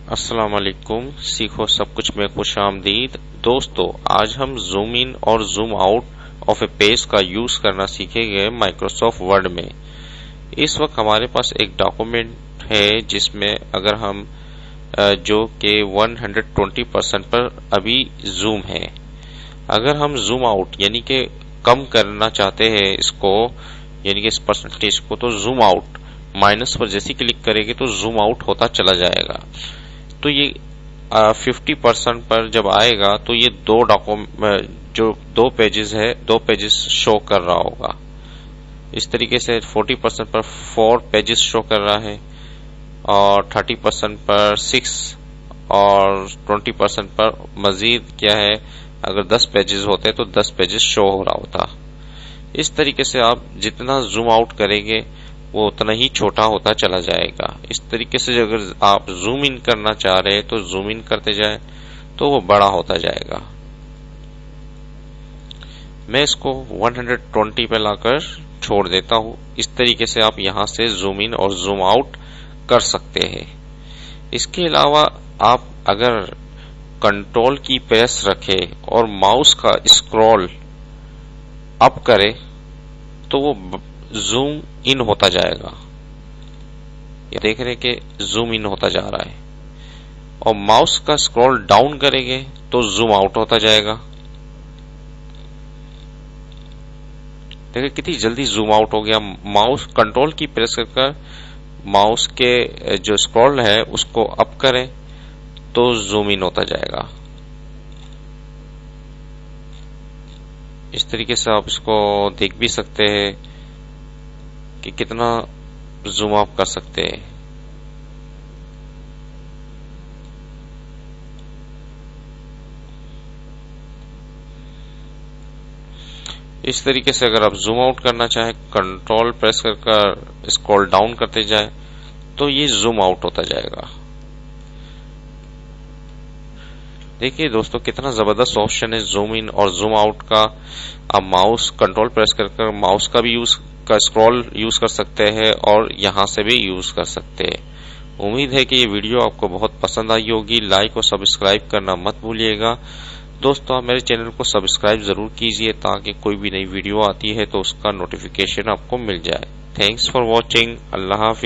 अस्सलाम वालेकुम। सीखो सब कुछ में खुश आमदीद। दोस्तों, आज हम जूम इन और zoom out of A page का यूज करना सीखेंगे माइक्रोसॉफ्ट वर्ड में। इस वक्त हमारे पास एक डॉक्यूमेंट है जिसमें अगर हम जो कि 120% पर अभी जूम है, अगर हम जूम आउट यानी कि कम करना चाहते हैं इसको, यानी कि इस परसेंटेज को, तो जूम आउट माइनस पर जैसे क्लिक करेंगे तो जूम आउट होता चला जाएगा। तो ये 50% पर जब आएगा तो ये दो डॉक्यूमेंट जो दो पेजेस शो कर रहा होगा। इस तरीके से 40% पर 4 पेजेस शो कर रहा है, और 30% पर 6, और 20% पर मजीद क्या है, अगर 10 पेजेस होते तो 10 पेजेस शो हो रहा होता। इस तरीके से आप जितना जूम आउट करेंगे वो उतना ही छोटा होता चला जाएगा। इस तरीके से अगर आप जूम इन करना चाह रहे हैं तो जूम इन करते जाए तो वो बड़ा होता जाएगा। मैं इसको 120 पे लाकर छोड़ देता हूं। इस तरीके से आप यहां से जूम इन और जूम आउट कर सकते हैं। इसके अलावा आप अगर कंट्रोल की प्रेस रखें और माउस का स्क्रॉल अप करें तो वो जूम इन होता जाएगा। ये देख रहे कि जूम इन होता जा रहा है, और माउस का स्क्रॉल डाउन करेंगे तो जूम आउट होता जाएगा। देखिए कितनी जल्दी जूम आउट हो गया। माउस कंट्रोल की प्रेस कर माउस के जो स्क्रॉल है उसको अप करें तो जूम इन होता जाएगा। इस तरीके से आप इसको देख भी सकते हैं कि कितना जूम अप कर सकते हैं। इस तरीके से अगर आप जूम आउट करना चाहें, कंट्रोल प्रेस कर स्क्रॉल डाउन करते जाए तो ये जूम आउट होता जाएगा। देखिए दोस्तों, कितना जबरदस्त ऑप्शन है जूम इन और जूम आउट का। आप माउस कंट्रोल प्रेस कर माउस का भी स्क्रॉल यूज कर सकते हैं और यहां से भी यूज कर सकते हैं। उम्मीद है कि ये वीडियो आपको बहुत पसंद आई होगी। लाइक और सब्सक्राइब करना मत भूलिएगा। दोस्तों, आप मेरे चैनल को सब्सक्राइब जरूर कीजिए ताकि कोई भी नई वीडियो आती है तो उसका नोटिफिकेशन आपको मिल जाए। Thanks for watching. Allah Hafiz.